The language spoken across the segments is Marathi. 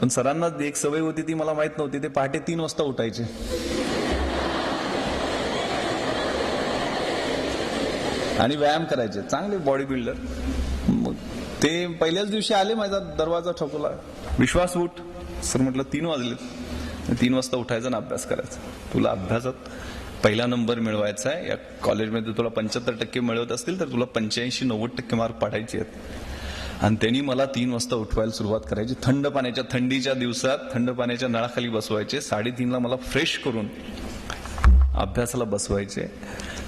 पण सरांना एक सवय होती ती मला माहित नव्हती, ते पहाटे 3 वाजता उठायचे. आणि व्यायाम करायचे, चांगले बॉडी बिल्डर. मग ते पहिल्याच दिवशी आले, माझा दरवाजा ठोकला, विश्वास उठ. सर म्हटलं 3 वाजले. 3 वाजता उठायचं आणि अभ्यास करायचा. तुला अभ्यासात पहिला नंबर मिळवायचा आहे. या कॉलेजमध्ये तुला 75% मिळवत असतील तर तुला 85-90% मार्क पाडायचे आहेत. आणि त्यांनी मला 3 वाजता उठवायला सुरुवात करायची. थंडीच्या दिवसात थंड पाण्याच्या नळाखाली बसवायचे. 3:30ला मला फ्रेश करून अभ्यासाला बसवायचे.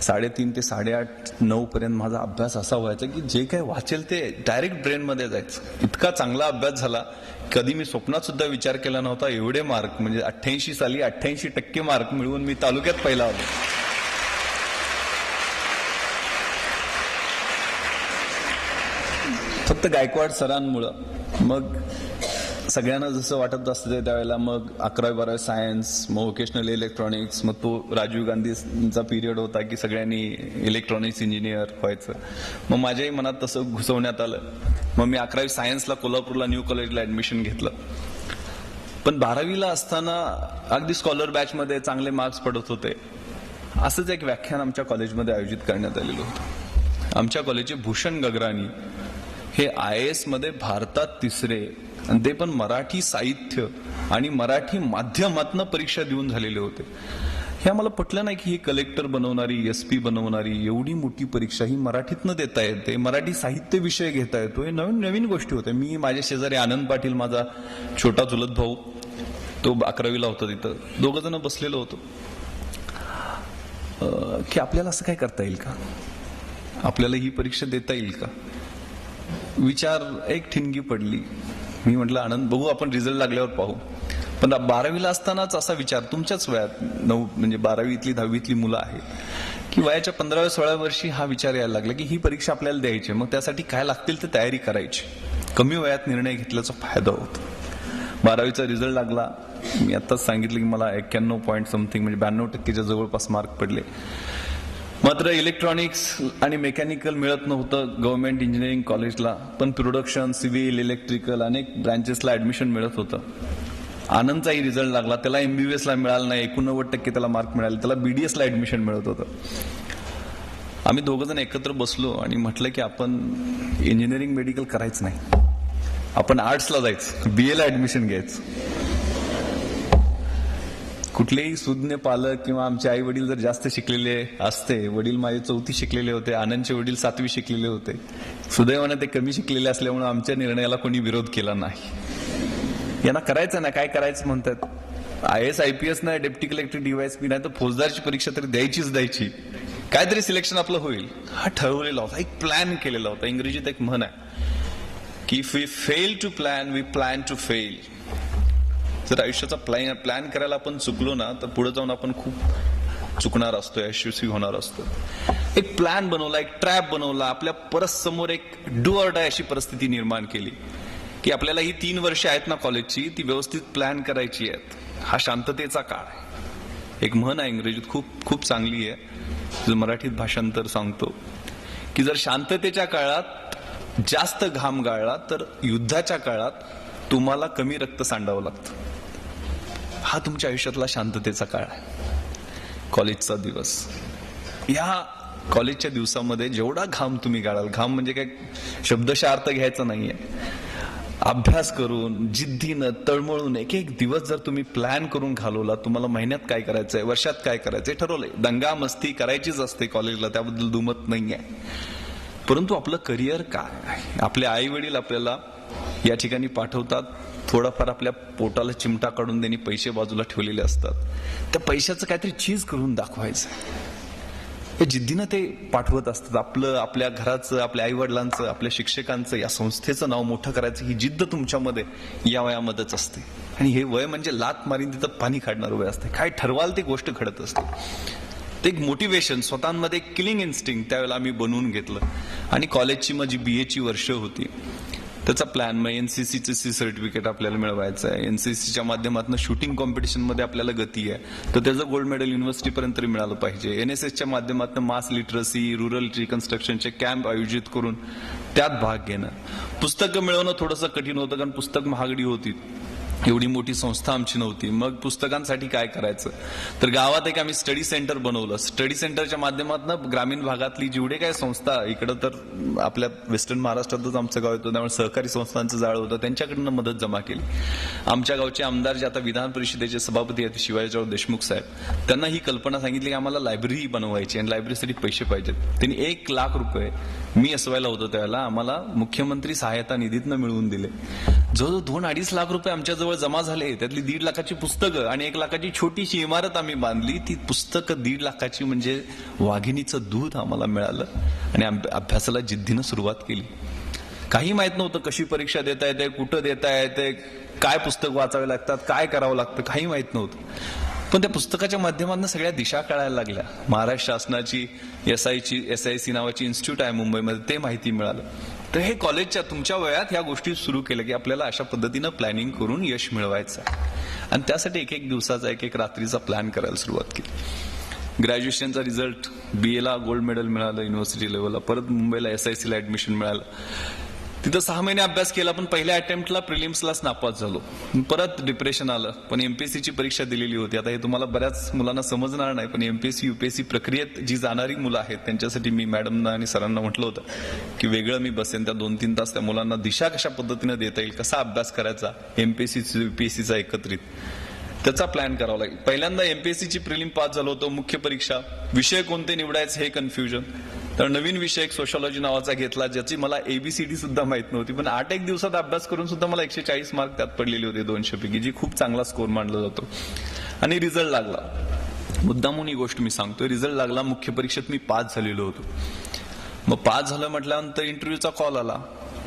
3:30 ते 8:30-9 पर्यंत माझा अभ्यास असा व्हायचा की जे काही वाचेल ते डायरेक्ट ब्रेनमध्ये जायचं. इतका चांगला अभ्यास झाला, कधी मी स्वप्नात सुद्धा विचार केला नव्हता एवढे मार्क, म्हणजे 88 साली 88% मार्क मिळवून मी तालुक्यात पहिला होतो. फक्त गायकवाड सरांमुळं. मग सगळ्यांना जसं वाटत असतं त्यावेळेला मग 11वी-12वी सायन्स, मग व्होकेशनल इलेक्ट्रॉनिक्स. मग तो राजीव गांधींचा पिरियड होता की सगळ्यांनी इलेक्ट्रॉनिक्स इंजिनियर व्हायचं. मग माझ्याही मनात तसं घुसवण्यात आलं. मग मी 11वी सायन्सला कोल्हापूरला न्यू कॉलेजला ऍडमिशन घेतलं. पण 12वीला असताना अगदी स्कॉलर बॅचमध्ये चांगले मार्क्स पडत होते. असंच एक व्याख्यान आमच्या कॉलेजमध्ये आयोजित करण्यात आलेलं होतं. आमच्या कॉलेजचे भूषण गगराणी हे IAS मध्ये भारतात 3रे, आणि ते पण मराठी साहित्य आणि मराठी माध्यमातनं परीक्षा देऊन झालेले होते. हे आम्हाला पटलं नाही की ही कलेक्टर बनवणारी, SP बनवणारी एवढी मोठी परीक्षा ही मराठीतनं देता येते, मराठी साहित्य विषय घेता येतो. हे नवीन नवीन गोष्टी होत्या. मी, माझ्या शेजारी आनंद पाटील, माझा छोटा चुलत भाऊ, तो 11वीला होता, तिथं 2 जण बसलेलो होतो की आपल्याला असं काय करता येईल का, आपल्याला ही परीक्षा देता येईल का. विचार एक ठिणगी पडली. मी म्हटलं आनंद, बघू आपण रिझल्ट लागल्यावर पाहू. पण 12वीला असतानाच असा विचार, तुमच्याच वयात 9 म्हणजे 12वीतली 10वीतली मुलं आहेत, की वयाच्या 15व्या-16व्या वर्षी हा विचार यायला लागला की ही परीक्षा आपल्याला द्यायची. मग त्यासाठी काय लागतील ते तयारी करायची. कमी वयात निर्णय घेतल्याचा फायदा होतो. 12वीचा रिझल्ट लागला. मी आताच सांगितलं की मला 91 पॉईंट समथिंग म्हणजे 92%च्या जवळपास मार्क पडले. मात्र इलेक्ट्रॉनिक्स आणि मेकॅनिकल मिळत नव्हतं गव्हर्नमेंट इंजिनिअरिंग कॉलेजला, पण प्रोडक्शन, सिव्हिल, इलेक्ट्रिकल अनेक ब्रांचेसला ऍडमिशन मिळत होतं. आनंदचाही रिझल्ट लागला. त्याला MBBS ला मिळाला नाही, 89% त्याला मार्क मिळाले. त्याला BDS ला ऍडमिशन मिळत होतं. आम्ही 2 जण एकत्र बसलो आणि म्हटलं की आपण इंजिनिअरिंग मेडिकल करायचं नाही, आपण आर्ट्सला जायचं, BA ला ऍडमिशन घ्यायचं. कुठलेही सुज्ञ पालक किंवा आमचे आई वडील जर जास्त शिकलेले असते, वडील माझे 4थी शिकलेले होते, आनंदचे वडील 7वी शिकलेले होते, सुदैवाने ते कमी शिकलेले असल्यामुळे आमच्या निर्णयाला कोणी विरोध केला नाही. यांना करायचं ना, काय करायचं म्हणतात, IAS IPS नाही, डेप्टी कलेक्टर DYSP नाही तर फौजदारची परीक्षा तरी द्यायची, काहीतरी सिलेक्शन आपलं होईल, हा ठरवलेला होता, एक प्लॅन केलेला होता. इंग्रजीत एक म्हण आहे की if we fail to plan we plan to fail. जर आयुष्याचा प्लॅन करायला आपण चुकलो ना तर पुढे जाऊन आपण खूप चुकणार असतो, यशस्वी होणार असतो. एक प्लॅन बनवला, एक ट्रॅप बनवला, आपल्या परस्मोर एक डू ऑर डाय अशी परिस्थिती निर्माण केली की आपल्याला ही 3 वर्ष आहेत ना कॉलेजची, ती व्यवस्थित प्लॅन करायची आहेत. हा शांततेचा काळ आहे. एक म्हण आहे इंग्रजीत, खूप खूप चांगली आहे, मराठीत भाषांतर सांगतो की जर शांततेच्या काळात जास्त घाम गाळला तर युद्धाच्या काळात तुम्हाला कमी रक्त सांडावं लागतं. हा तुमच्या आयुष्यातला शांततेचा काळ आहे, कॉलेजचा दिवस. या कॉलेजच्या दिवसामध्ये जेवढा घाम तुम्ही गाळाल, घाम म्हणजे काय शब्दशः अर्थ घ्यायचा नाहीये, अभ्यास करून, जिद्दीनं, तळमळून एक एक दिवस जर तुम्ही प्लॅन करून घालवला, तुम्हाला महिन्यात काय करायचंय, वर्षात काय करायचंय ठरवलंय. दंगा मस्ती करायचीच असते कॉलेजला, त्याबद्दल दुमत नाहीये. परंतु आपलं करिअर काय आहे, आपले आई वडील आपल्याला या ठिकाणी पाठवतात, थोडाफार आपल्या पोटाला चिमटा काढून त्यांनी पैसे बाजूला ठेवलेले असतात, त्या पैशाचं काहीतरी चीज करून दाखवायचं, या जिद्दीनं ते पाठवत असतात. आपल्या घराचं, आपल्या आई वडिलांचं, आपल्या शिक्षकांचं, या संस्थेचं नाव मोठं करायचं ही जिद्द तुमच्यामध्ये या वयामध्येच असते. आणि हे वय म्हणजे लात मारीन तिथं पाणी काढणार वय असते. काय ठरवाल ती गोष्ट घडत असते. ते एक मोटिवेशन, स्वतःमध्ये किलिंग इन्स्टिंग त्यावेळेला आम्ही बनवून घेतलं. आणि कॉलेजची माझी BA ची वर्ष होती, त्याचा प्लॅन, मग NCCचं C सर्टिफिकेट आपल्याला मिळवायचं आहे. NCCच्या माध्यमातून शूटिंग कॉम्पिटिशन मध्ये आपल्याला गती आहे, तर त्याचं गोल्ड मेडल युनिव्हर्सिटीपर्यंत तरी मिळालं पाहिजे. NSSच्या माध्यमातून मास लिटरसी, रुरल रिकन्स्ट्रक्शनचे कॅम्प आयोजित करून त्यात भाग घेणं. पुस्तकं मिळवणं थोडंसं कठीण होतं कारण पुस्तक महागडी होती. एवढी मोठी संस्था आमची नव्हती. मग पुस्तकांसाठी काय करायचं, तर गावात एक आम्ही स्टडी सेंटर बनवलं. स्टडी सेंटरच्या माध्यमातून ग्रामीण भागातली जेवढे काय संस्था, इकडं तर आपल्या वेस्टर्न महाराष्ट्रातच आमचं गाव येतं, त्यामुळे सहकारी संस्थांचं जाळं होतं, त्यांच्याकडनं मदत जमा केली. आमच्या गावचे आमदार जे आता विधान परिषदेचे सभापती आहेत शिवाजीराव देशमुख साहेब, त्यांना ही कल्पना सांगितली की आम्हाला लायब्ररी बनवायची आणि लायब्ररीसाठी पैसे पाहिजेत. त्यांनी 1 लाख रुपये, मी एसवायला होतो त्यावेळेला, आम्हाला मुख्यमंत्री सहायता निधीतनं मिळवून दिले. जवळजवळ 2-2.5 लाख रुपये आमच्याजवळ जमा झाले. त्यातली 1.5 लाखाची पुस्तकं आणि 1 लाखाची छोटीशी इमारत आम्ही बांधली. ती पुस्तकं 1.5 लाखाची म्हणजे वाघिणीचं दूध आम्हाला मिळालं आणि अभ्यासाला जिद्दीनं सुरुवात केली. काही माहित नव्हतं, कशी परीक्षा देता येते, कुठं देता येते, काय पुस्तक वाचावे लागतात, काय करावं लागतं, काही माहित नव्हतं. पण त्या पुस्तकाच्या माध्यमातून सगळ्या दिशा कळायला लागल्या. महाराष्ट्र शासनाची SIC नावाची इन्स्टिट्यूट आहे मुंबईमध्ये, ते माहिती मिळालं. तर हे कॉलेजच्या तुमच्या वयात ह्या गोष्टी सुरू केल्या की आपल्याला अशा पद्धतीनं प्लॅनिंग करून यश मिळवायचं आणि त्यासाठी एक दिवसाचा, एक रात्रीचा प्लॅन करायला सुरुवात केली. ग्रॅज्युएशनचा रिझल्ट, BA ला गोल्ड मेडल मिळालं युनिव्हर्सिटी लेवलला. परत मुंबईला SIC ला ऍडमिशन मिळालं. तिथं 6 महिने अभ्यास केला, पण पहिल्या अटेम्प्टला प्रिलिम्सलाच नापास झालो. परत डिप्रेशन आलं. पण MPSCची परीक्षा दिलेली होती. आता हे तुम्हाला बऱ्याच मुलांना समजणार नाही, पण MPSC UPSC प्रक्रियेत जी जाणारी मुलं आहेत त्यांच्यासाठी मी मॅडमना आणि सरांना म्हटलं होतं की वेगळं मी बसेन त्या 2-3 तास, त्या मुलांना दिशा कशा पद्धतीनं देता येईल, कसा अभ्यास करायचा MPSC UPSCचा एकत्रित, त्याचा प्लॅन करावा लागेल. पहिल्यांदा MPSCची प्रिलिम पास झालो होतो. मुख्य परीक्षा, विषय कोणते निवडायचे हे कन्फ्युजन. तर नवीन विषय एक सोशॉलॉजी नावाचा घेतला, ज्याची मला ABCD सुद्धा माहित नव्हती, पण 8 दिवसात अभ्यास करून सुद्धा मला 140 मार्क त्यात पडलेले होते 200 पैकी, जी खूप चांगला स्कोर मानला जातो. आणि रिझल्ट लागला. मुद्दामून ही गोष्ट मी सांगतोय, रिझल्ट लागला. मुख्य परीक्षेत मी पास झालेलो होतो. मग पास झालं म्हटल्यानंतर इंटरव्ह्यूचा कॉल आला.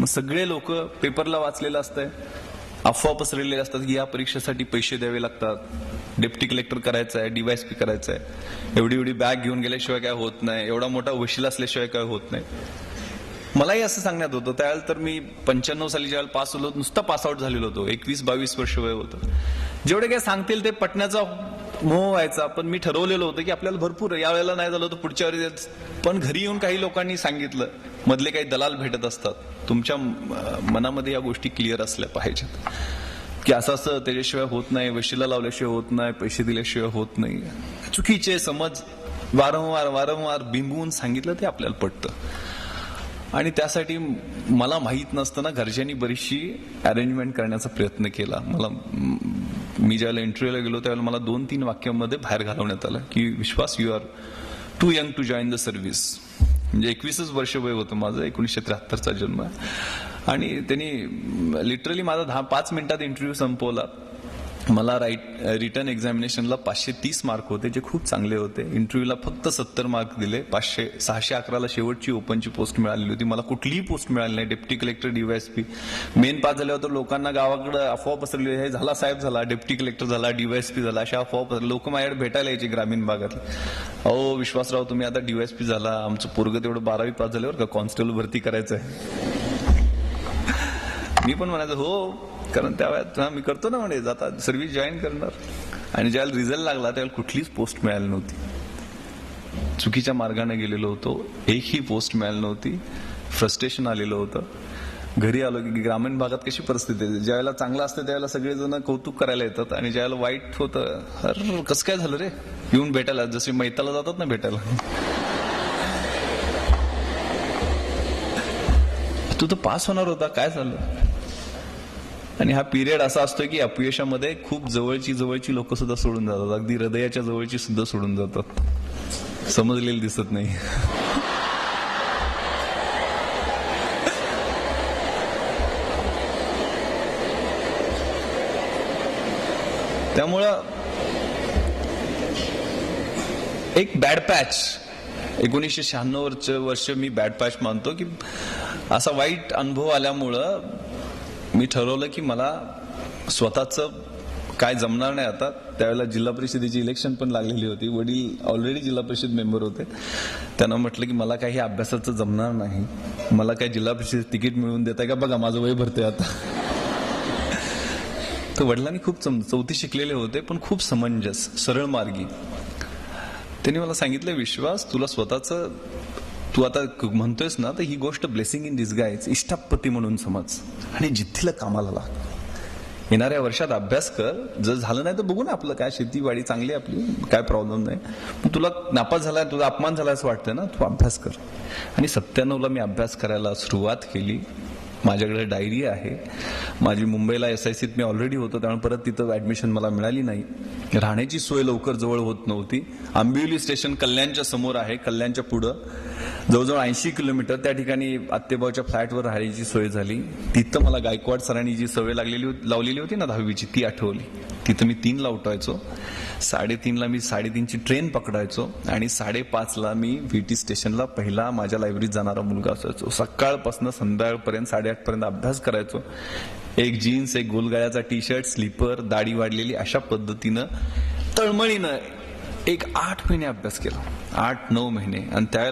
मग सगळे लोक पेपरला वाचलेलं असतंय, अफवा पसरलेले असतात की या परीक्षेसाठी पैसे द्यावे लागतात, डेप्टी कलेक्टर करायचं आहे, DYSP करायचं आहे, एवढी बॅग घेऊन गेल्याशिवाय काय होत नाही, एवढा मोठा वशील असल्याशिवाय काय होत नाही. मलाही असं सांगण्यात होतं. त्यावेळेला तर मी 95 साली ज्यावेळेला पास होलो, नुसतं पासआउट झालेलो होतो. 21-22 वर्ष वय होतं. जेवढे काय सांगतील ते पटण्याचा मोह व्हायचा. पण मी ठरवलेलं होतं की आपल्याला भरपूर, या वेळेला नाही झालं तर पुढच्या वेळी. पण घरी येऊन काही लोकांनी सांगितलं, मधले काही दलाल भेटत असतात, तुमच्या मनामध्ये या गोष्टी क्लिअर असल्या पाहिजेत की असं त्याच्याशिवाय होत नाही, वशिला लावल्याशिवाय होत नाही, पैसे दिल्याशिवाय होत नाही. चुकीचे समज वारंवार बिंबवून सांगितलं ते आपल्याला पटतं. आणि त्यासाठी मला माहीत नसताना घरच्यांनी बरीचशी अरेंजमेंट करण्याचा प्रयत्न केला. मी ज्यावेळेला इंटरव्ह्यूला गेलो त्यावेळेला मला 2-3 वाक्यांमध्ये बाहेर घालवण्यात आलं की विश्वास, you are too young to join the service. म्हणजे 21 वर्ष वय होतं माझं, 1973चा जन्म. आणि त्यांनी लिटरली माझा 5 मिनिटात इंटरव्ह्यू संपवला. मला रिटर्न एक्झामिनेशनला 530 मार्क होते, जे खूप चांगले होते. इंटरव्ह्यूला फक्त 70 मार्क दिले. 611ला शेवटची ओपनची पोस्ट मिळालेली होती. मला कुठलीही पोस्ट मिळाली नाही. Deputy collector, DYSP. Main pass झाल्यावर तर लोकांना गावाकडे अफवा पसरली, हे झाला साहेब झाला, डेप्टी कलेक्टर झाला, DYSP झाला, अशा अफवा पसरल्या. लोक माझ्याकडे भेटायला यायचे ग्रामीण भागात. अहो विश्वासराव, तुम्ही आता DYSP झाला, आमचं पोरगं तेवढं 12वी पास झाल्यावर का कॉन्स्टेबल भरती करायचं आहे. मी पण म्हणायचं हो, कारण त्या वेळात मी करतो ना म्हणे, जाता सर्व्हिस जॉईन करणार. आणि ज्यावेळेला रिझल्ट लागला त्यावेळेला कुठलीच पोस्ट मिळाली नव्हती. चुकीच्या मार्गाने गेलेलो होतो, एकही पोस्ट मिळाली नव्हती. फ्रस्ट्रेशन आलेलं होतं. घरी आलो की ग्रामीण भागात कशी परिस्थिती आहे, ज्यावेळेला चांगलं असतं त्यावेळेला सगळेजण कौतुक करायला येतात, आणि ज्यावेळेला वाईट होतं, अरे कसं काय झालं रे, येऊन भेटायला, जसे मैताला जातात ना भेटायला, तू तर पास होणार होता, काय झालं. आणि हा पिरियड असा असतो की अपयशामध्ये खूप जवळची लोक सुद्धा सोडून जातात, अगदी हृदयाच्या जवळची सुद्धा सोडून जातात, समजलेलं दिसत नाही. त्यामुळं एक बॅड पॅच, 1996 वर्ष मी बॅड पॅच मानतो की असा वाईट अनुभव आल्यामुळं मी ठरवलं की मला स्वतःचं काय जमणार नाही आता. त्यावेळेला जिल्हा परिषदेची इलेक्शन पण लागलेली होती. वडील ऑलरेडी जिल्हा परिषद मेंबर होते. त्यांना म्हटलं की मला काही अभ्यासाचं जमणार नाही, मला काही जिल्हा परिषद तिकीट मिळवून देताय का, बघा माझं वय भरते आता. तर वडिलांनी खूप 4थी शिकलेले होते, पण खूप समंजस, सरळ मार्गी. त्यांनी मला सांगितलं, विश्वास, तुला स्वतःचं, तू आता म्हणतोयस ना, तर ही गोष्ट ब्लेसिंग इन डिस्गाइज, इष्टापत्ती म्हणून समज आणि जिद्दीला कामाला लाग. येणाऱ्या वर्षात अभ्यास कर, जर झालं नाही तर बघू ना, आपलं काय शेतीवाडी चांगली आहे आपली, काय प्रॉब्लेम नाही. पण तुला नापास झालाय, तुझा अपमान झाला असं वाटतं ना, तू अभ्यास कर. आणि 97ला मी अभ्यास करायला सुरुवात केली. माझ्याकडे डायरी आहे माझी. मुंबईला SICत मी ऑलरेडी होतो, त्यामुळे परत तिथं ऍडमिशन मला मिळाली नाही. राहण्याची सोय लवकर जवळ होत नव्हती. आंबिवली स्टेशन कल्याणच्या समोर आहे, कल्याणच्या पुढं जवळजवळ 80 किलोमीटर. त्या ठिकाणी आत्तेभाऊच्या फ्लॅटवर राहायची सोय झाली. तिथं मला गायकवाड सरांनी जी सवय लावलेली होती ना 10वीची, ती आठवली. तिथं मी 3ला उठायचो, 3:30ला मी 3:30ची ट्रेन पकडायचो आणि 5:30ला मी VT स्टेशनला पहिला माझ्या लायब्ररीत जाणारा मुलगा असायचो. सकाळपासून संध्याकाळपर्यंत 8:30 पर्यंत अभ्यास करायचो. एक जीन्स, एक गोलगाळ्याचा टी-शर्ट, स्लीपर, दाढी वाढलेली, अशा पद्धतीनं तळमळीनं एक 8 महिने अभ्यास केला. 8-9 महिने. आणि त्या